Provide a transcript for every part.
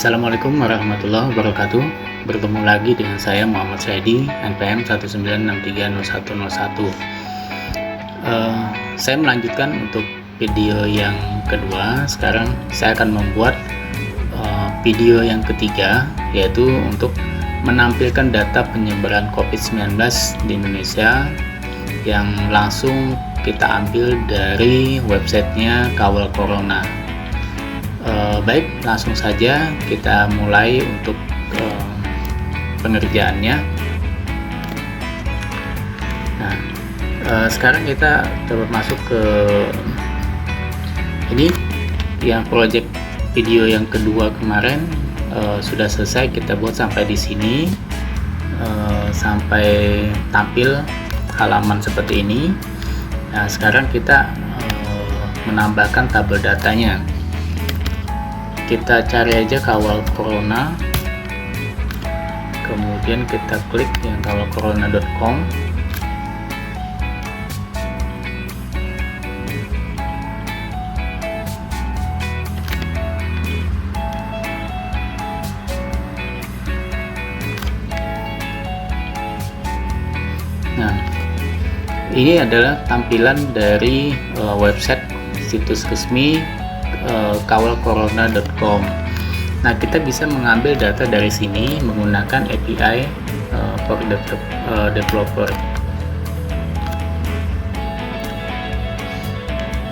Assalamualaikum warahmatullahi wabarakatuh. Bertemu lagi dengan saya Muhammad Saidi, NPM 19630101. Saya melanjutkan untuk video yang kedua. Sekarang saya akan membuat video yang ketiga, yaitu untuk menampilkan data penyebaran COVID-19 di Indonesia yang langsung kita ambil dari websitenya Kawal Corona. Baik, langsung saja kita mulai untuk pengerjaannya. Nah, sekarang kita coba masuk ke ini yang project video yang kedua kemarin. Sudah selesai kita buat sampai di sini, sampai tampil halaman seperti ini. Nah, sekarang kita menambahkan tabel datanya. Kita cari aja Kawal Corona, kemudian kita klik yang kawalcorona.com. Nah, ini adalah tampilan dari website situs resmi kawalcorona.com. Nah, kita bisa mengambil data dari sini menggunakan API for developer.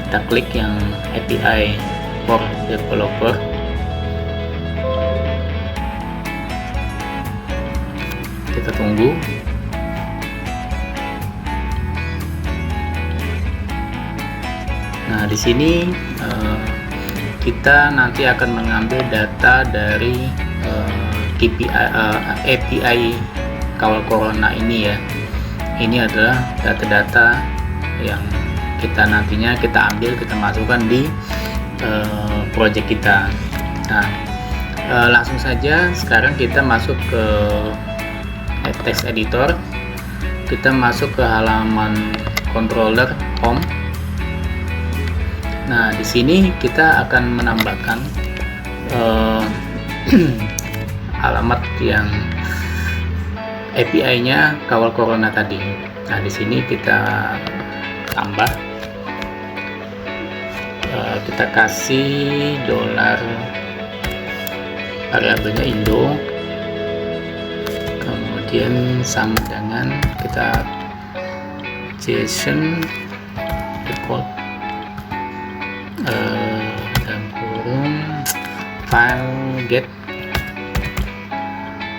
Kita klik yang API for developer. Kita tunggu. Nah, di sini kita nanti akan mengambil data dari API Kawal Corona ini ya. Ini adalah data-data yang nantinya kita ambil, kita masukkan di project kita. Nah, langsung saja sekarang kita masuk ke text editor. Kita masuk ke halaman controller home. Nah, di sini kita akan menambahkan alamat yang API-nya Kawal Corona tadi. Nah, di sini kita tambah, kita kasih dolar, variabelnya Indo, kemudian sama dengan kita JSON default dalam kurung file get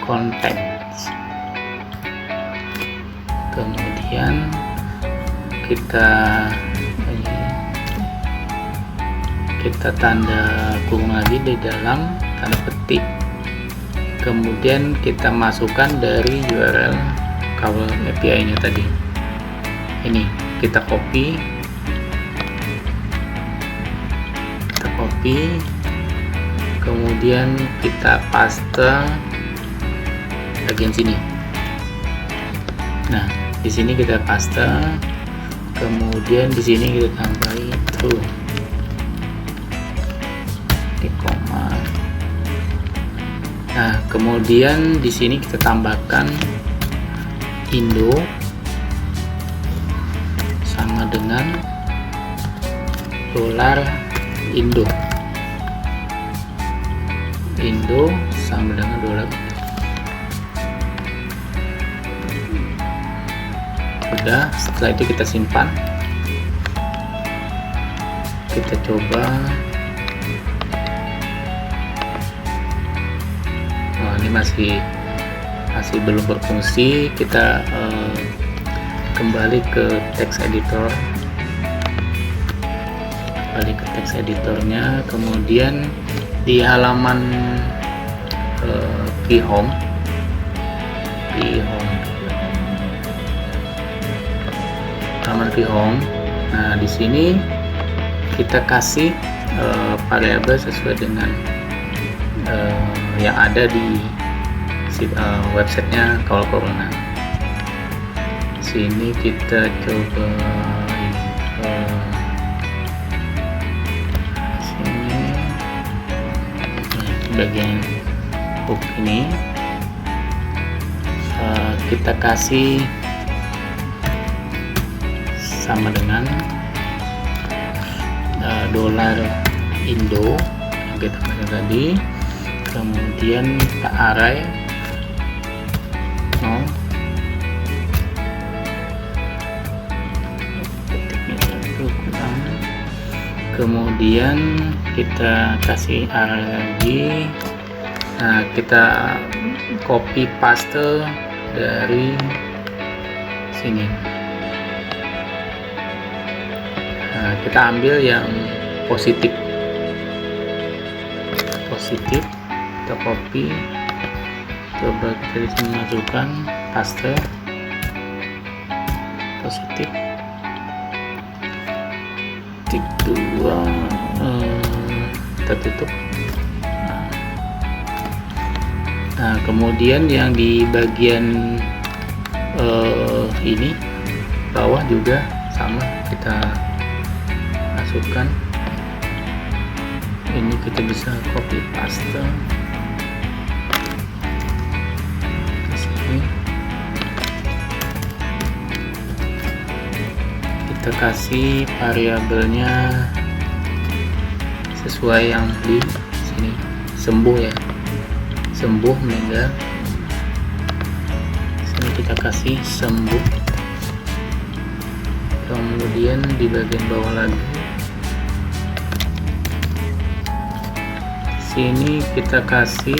contents, kemudian kita tanda kurung lagi di dalam tanda petik, kemudian kita masukkan dari URL Kawal API nya tadi. Ini kita copy, kemudian kita paste bagian sini. Nah, di sini kita paste, kemudian di sini kita tambahin true di koma. Nah, kemudian di sini kita tambahkan Indo sama dengan dolar Indo sama dengan dolar. Udah, setelah itu kita simpan. Kita coba. Oh, ini masih belum berfungsi. Kita kembali ke text editor. Balik ke text editornya, kemudian di halaman halaman home. Nah, di sini kita kasih variabel sesuai dengan yang ada di websitenya Kawal Corona. Di sini kita coba bagian untuk ini kita kasih sama dengan dolar Indo yang kita pakai tadi, kemudian kita array 0, kemudian kita kasih array lagi. Nah, kita copy paste dari sini. Nah, kita ambil yang positif, kita copy, coba kita disini masukkan paste positif, titik 2, kita tutup. Nah, kemudian yang di bagian ini bawah juga sama, kita masukkan. Ini kita bisa copy paste ke sini. Kita kasih variabelnya sesuai yang di sini, sembuh ya, sembuh meninggal. Sini kita kasih sembuh. Kemudian di bagian bawah lagi sini kita kasih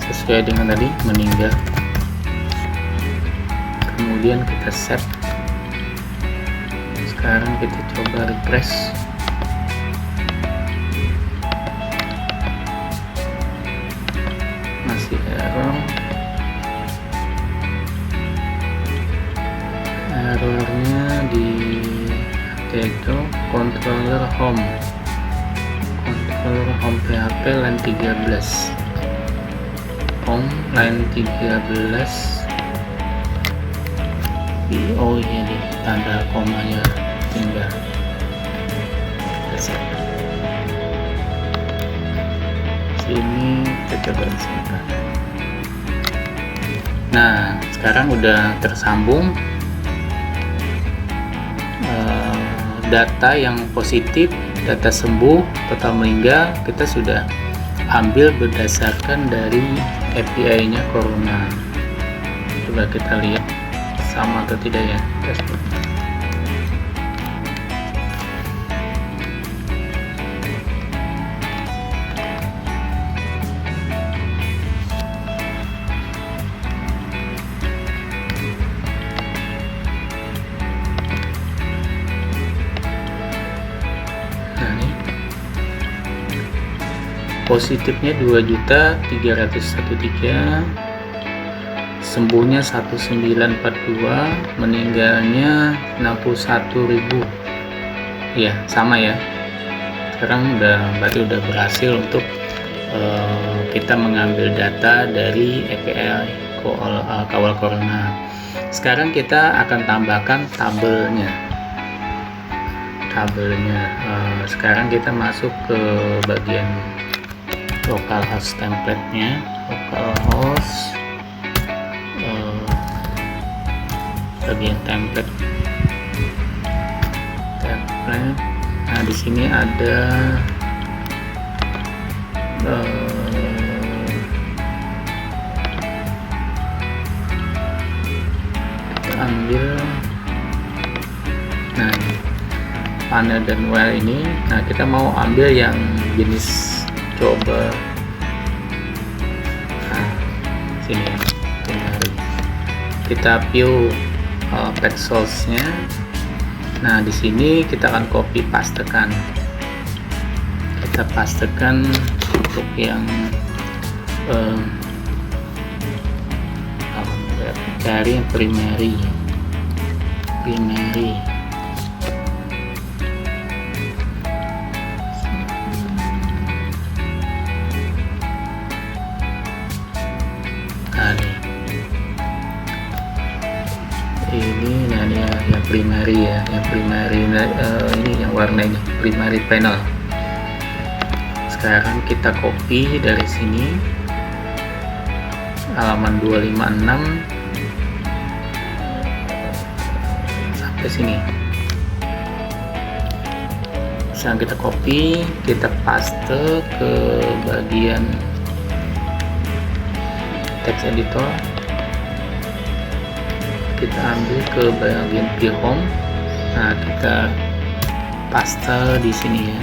sesuai dengan tadi, meninggal. Kemudian kita save. Sekarang kita coba refresh. Masih error. Errornya di itu controller home PHP line 13, home line 13. Oh iya nih, tanda komanya tinggal. Sini kita coba simpan. Nah, sekarang udah tersambung. Data yang positif, data sembuh, total meninggal kita sudah ambil berdasarkan dari API-nya Corona. Coba kita lihat sama atau tidak ya dashboard. Positifnya 2.301.3, sembuhnya 1942, meninggalnya 61.000. Ya, sama ya. Sekarang berarti udah berhasil untuk kita mengambil data dari API Kawal Corona. Sekarang kita akan tambahkan tabelnya. Sekarang kita masuk ke bagian localhost template-nya, localhost bagian template. Nah, di sini ada kita ambil, nah panel dan wire ini. Nah, kita mau ambil yang jenis, coba sini kita view page source-nya. Nah, di sini kita akan copy pastekan, kita pastekan untuk yang cari yang primary. Ini ya, yang primary ya, ini yang warna ini primary panel. Sekarang kita copy dari sini, halaman 256 sampai sini. Sekarang kita copy, kita paste ke bagian text editor, kita ambil ke bagian view home. Nah, kita paste di sini ya.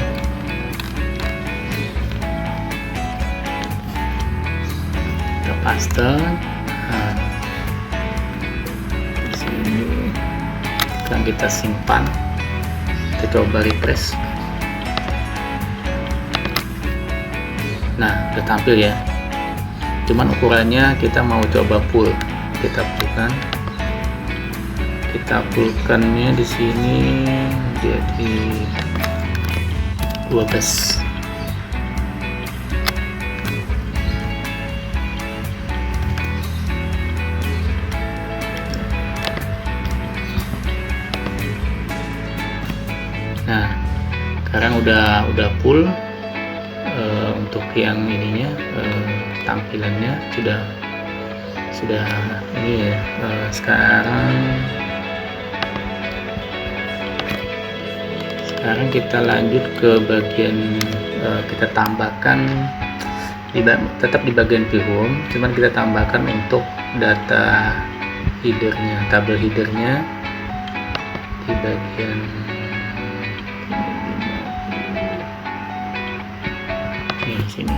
Kita paste. Nah, di sini sekarang kita simpan, kita coba refresh. Nah, udah tampil ya. Cuman ukurannya kita mau coba full. Kita fullkannya di sini jadi 12. Nah, sekarang udah full. Untuk yang ininya tampilannya sudah ini ya. Sekarang kita lanjut ke bagian kita tambahkan tetap di bagian view home, cuman kita tambahkan untuk data headernya, tabel headernya di bagian sini.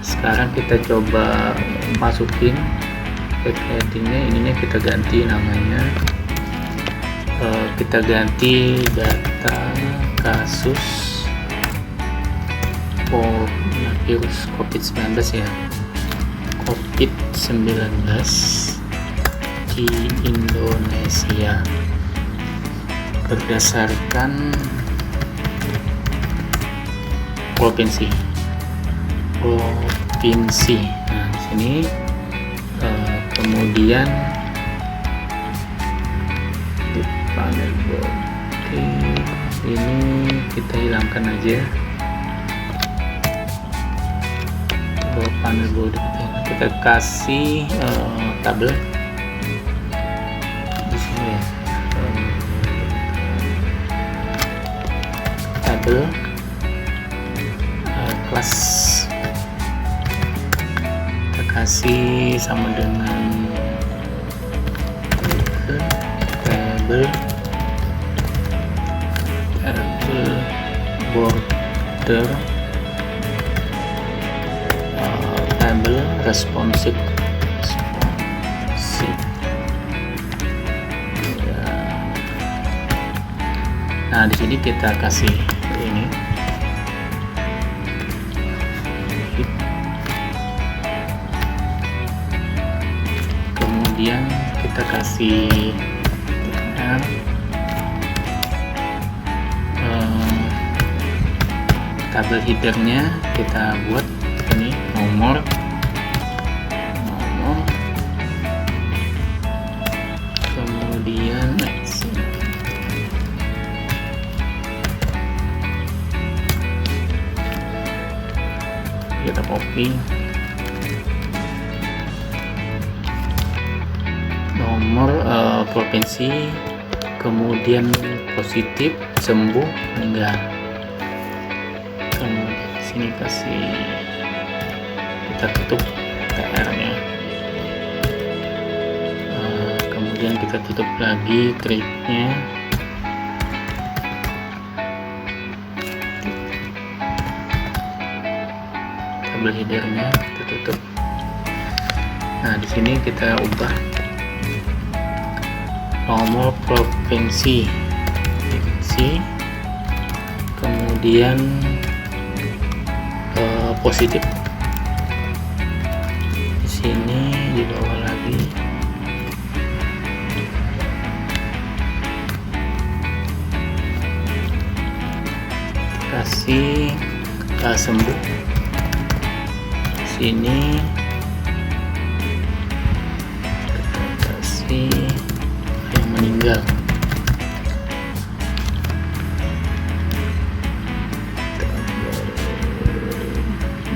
Sekarang kita coba masukin headingnya, ininya kita ganti namanya, kita ganti data kasus virus COVID-19 ya, COVID-19 di Indonesia berdasarkan provinsi. Nah, di sini kemudian di panel body ini kita hilangkan aja. Panel body kita kasih tabel di sini ya, tabel kelas kita kasih sama dengan tabel border responsive ya. Nah, di sini kita kasih ini kemudian kita kasih tabel headernya kita buat ini nomor, kemudian kita copy nomor provinsi, kemudian positif, sembuh, meninggal. Kemudian sini kasih, kita tutup TR-nya. Kemudian kita tutup lagi triknya. Tabel headernya kita tutup. Nah, di sini kita ubah nomor provinsi, kemudian positif. Di sini di bawah lagi kasih sembuh. sini kita kasih yang meninggal.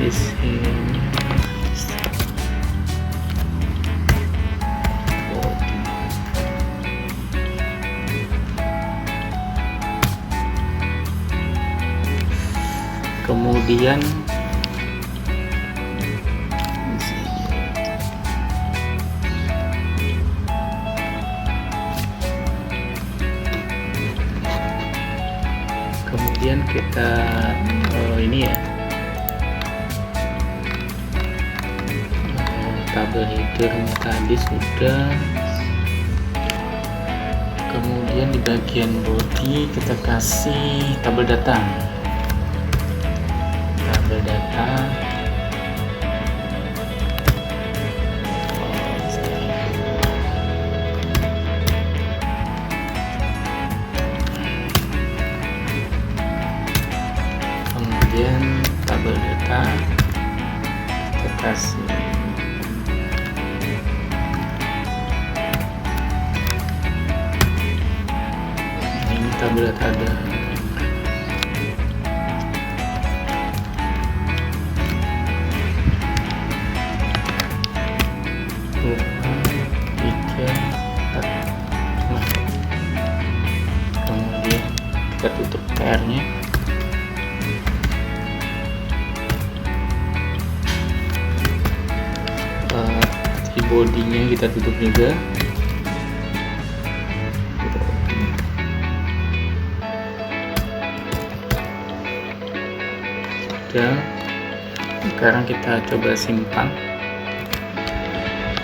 Di sini kemudian kita ini ya, tabel headernya tadi sudah. Kemudian di bagian body kita kasih tabel data. Kemudian tabel data kita kasih ini tabel data ada. Kemudian kita tutup PR-nya. Di bodinya kita tutup juga. Sudah. Sekarang kita coba simpan.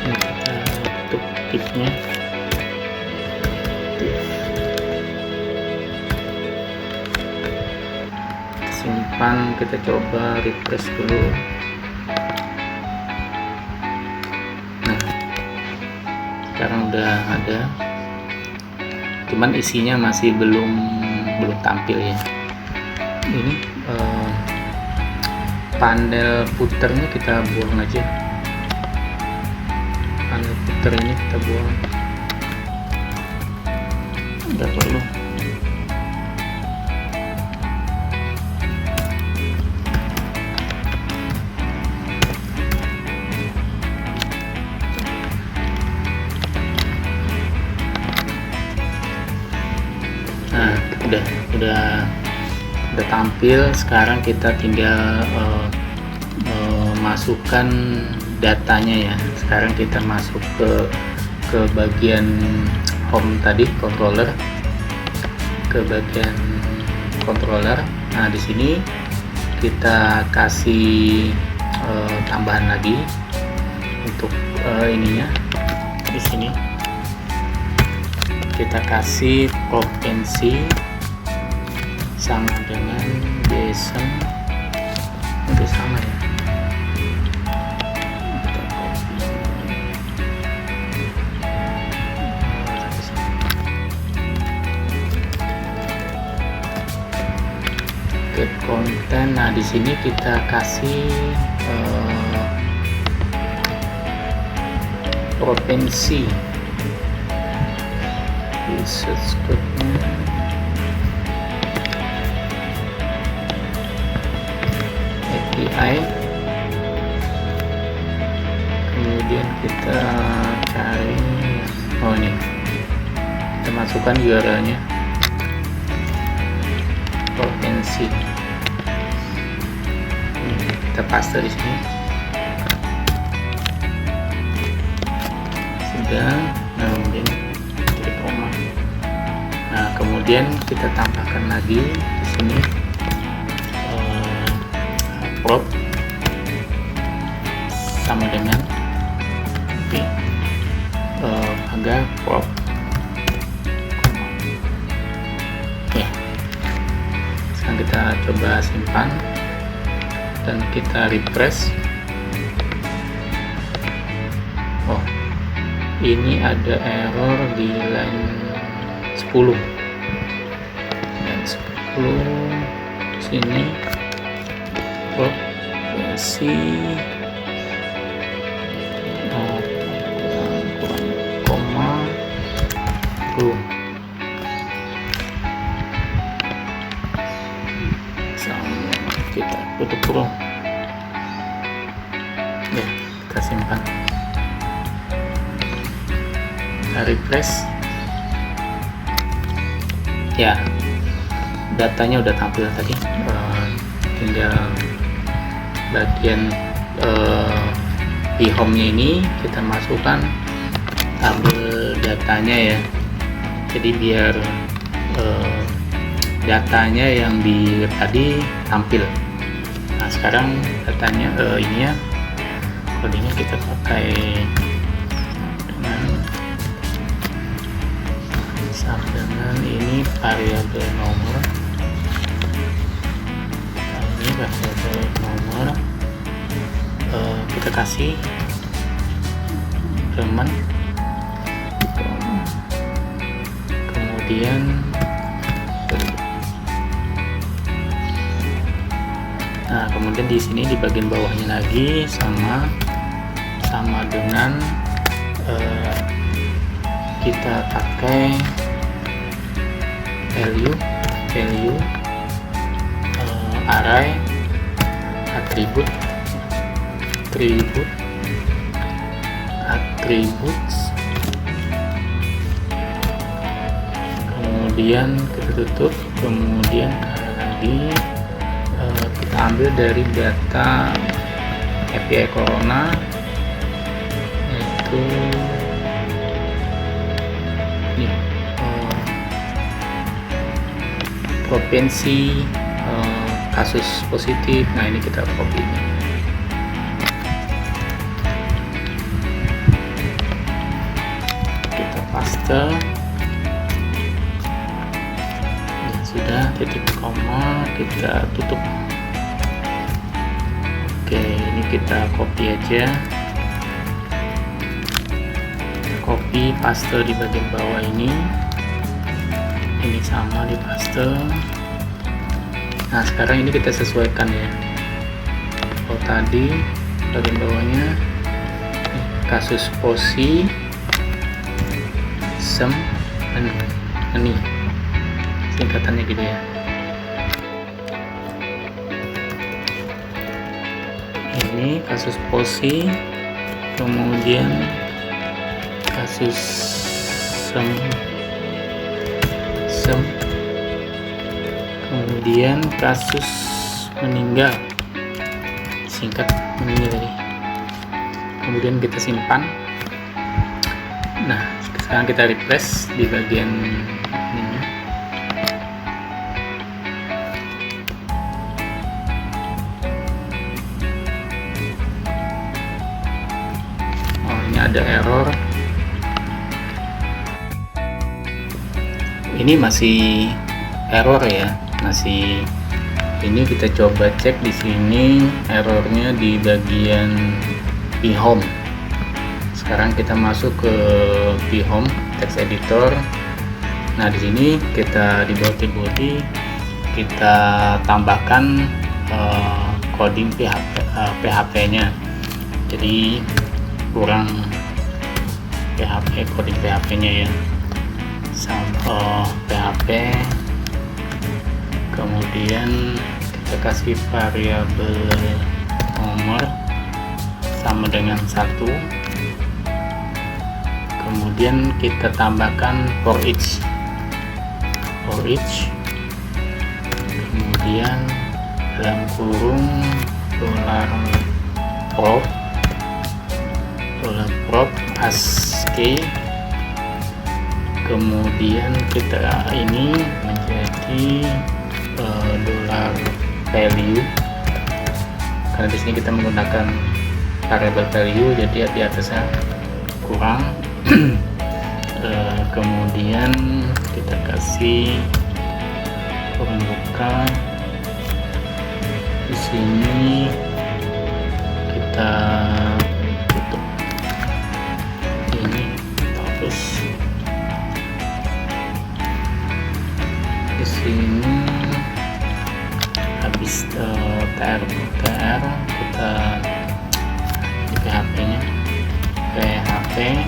Kita tutup tipnya. Simpan, kita coba refresh dulu. Nah, sekarang udah ada, cuman isinya masih belum tampil ya. Ini panel puternya kita buang aja. Panel puter ini kita buang, nggak perlu. Nah, udah tampil. Sekarang kita tinggal masukkan datanya ya. Sekarang kita masuk ke bagian home tadi, controller, ke bagian controller. Nah, di sini kita kasih tambahan lagi untuk ininya. Di sini kita kasih provinsi sama dengan Jason, udah sama ya. Kita copy. Ke konten. Nah, di sini kita kasih provinsi. Research code-nya API. Kemudian kita cari, oh ini kita masukkan URL-nya, provinsi. Ini kita paste di sini. Sudah. Nah, kemudian kita tambahkan lagi di sini prop sama dengan harga prop ya. Sekarang kita coba simpan dan kita refresh. Oh, ini ada error di line 10 sini provinsi kita tutup dulu ya, kita simpan, kita refresh ya, datanya udah tampil tadi. Tinggal bagian di home-nya ini kita masukkan tabel datanya ya, jadi biar datanya yang di tadi tampil. Nah sekarang datanya ini ya, kodenya kita pakai dengan ini variabel nomor. Ini variabel nomor kita kasih teman, kemudian kemudian di sini di bagian bawahnya lagi sama dengan kita pakai value array attributes, kemudian kita tutup, kemudian lagi kita ambil dari data API Corona, yaitu ini provinsi kasus positif. Nah ini kita copy, kita paste ya, sudah, titik koma, kita tutup. Oke, ini kita copy aja, copy paste di bagian bawah ini sama di paste. Nah sekarang ini kita sesuaikan ya, kalau tadi bagian bawahnya kasus posi sem ini singkatannya gitu ya. Ini kasus posi, kemudian kasus sem, kemudian kasus meninggal, singkat meninggal tadi, kemudian kita simpan. Nah sekarang kita refresh di bagian ininya. Oh ini ada error, ini masih error ya, masih. Ini kita coba cek di sini errornya di bagian p-home. Sekarang kita masuk ke p-home text editor. Nah di sini kita di body kita tambahkan coding PHP-nya. Jadi kurang coding PHP-nya ya. Sample PHP, kemudian kita kasih variabel nomor sama dengan 1, kemudian kita tambahkan for each, kemudian dalam kurung $prop ASCII, kemudian kita ini menjadi $value, karena di sini kita menggunakan variable value, jadi di atasnya kurang. Kemudian kita kasih kurung buka, di sini kita tutup ini, terus di sini habis tr kita di PHP-nya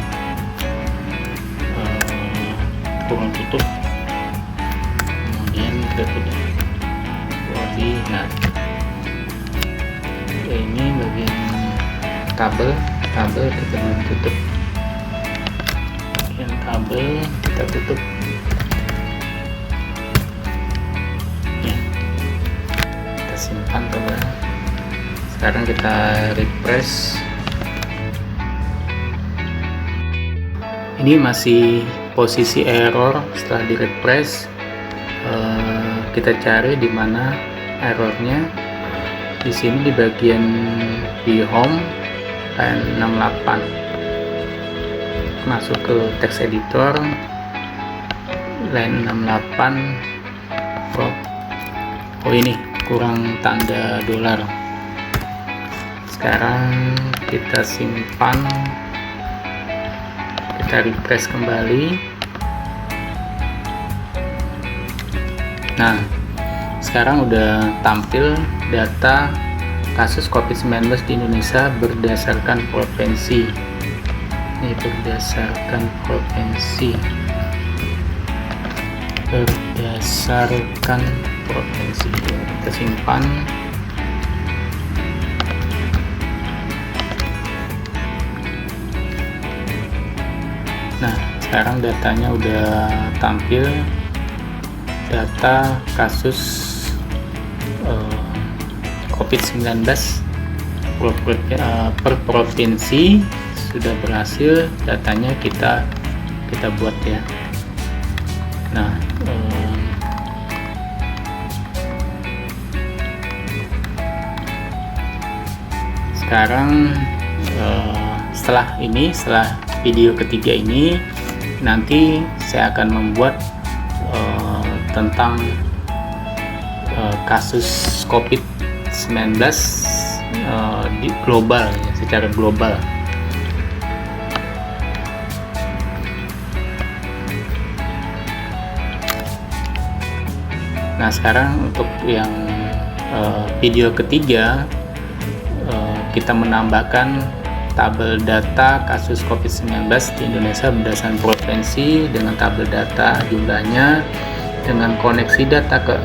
kurung tutup, kemudian kita tutup body. Nah ini bagian kabel kita belum tutup. Bagian kabel kita tutup ya, kita simpan coba. Sekarang kita refresh. Ini masih posisi error. Setelah di refresh, kita cari di mana errornya. Di sini di bagian di home line 68, masuk ke text editor line 68. Oh ini kurang tanda dolar. Sekarang kita simpan, kita refresh kembali. Nah, sekarang udah tampil data kasus COVID-19 di Indonesia berdasarkan provinsi. Ini berdasarkan provinsi. Kita simpan. Nah, sekarang datanya udah tampil, data kasus COVID-19 per provinsi sudah berhasil. Datanya kita buat ya. Nah, sekarang setelah video ketiga ini, nanti saya akan membuat tentang kasus COVID-19 di global ya, secara global. Nah, sekarang untuk yang video ketiga, kita menambahkan tabel data kasus COVID-19 di Indonesia berdasarkan provinsi dengan tabel data jumlahnya, dengan koneksi data ke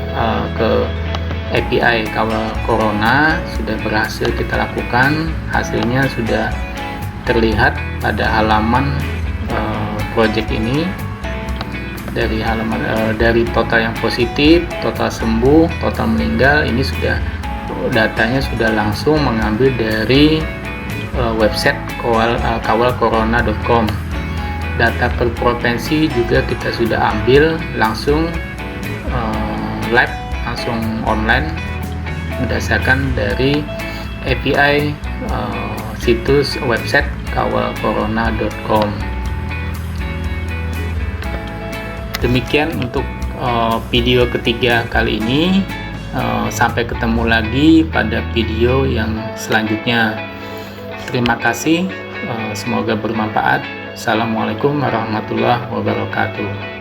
API Kawal Corona sudah berhasil kita lakukan. Hasilnya sudah terlihat pada halaman project ini. Dari halaman dari total yang positif, total sembuh, total meninggal, ini sudah datanya sudah langsung mengambil dari website kawalcorona.com. Data per provinsi juga kita sudah ambil langsung live, langsung online berdasarkan dari API situs website kawalcorona.com. Demikian untuk video ketiga kali ini. Sampai ketemu lagi pada video yang selanjutnya. Terima kasih, semoga bermanfaat. Assalamualaikum warahmatullahi wabarakatuh.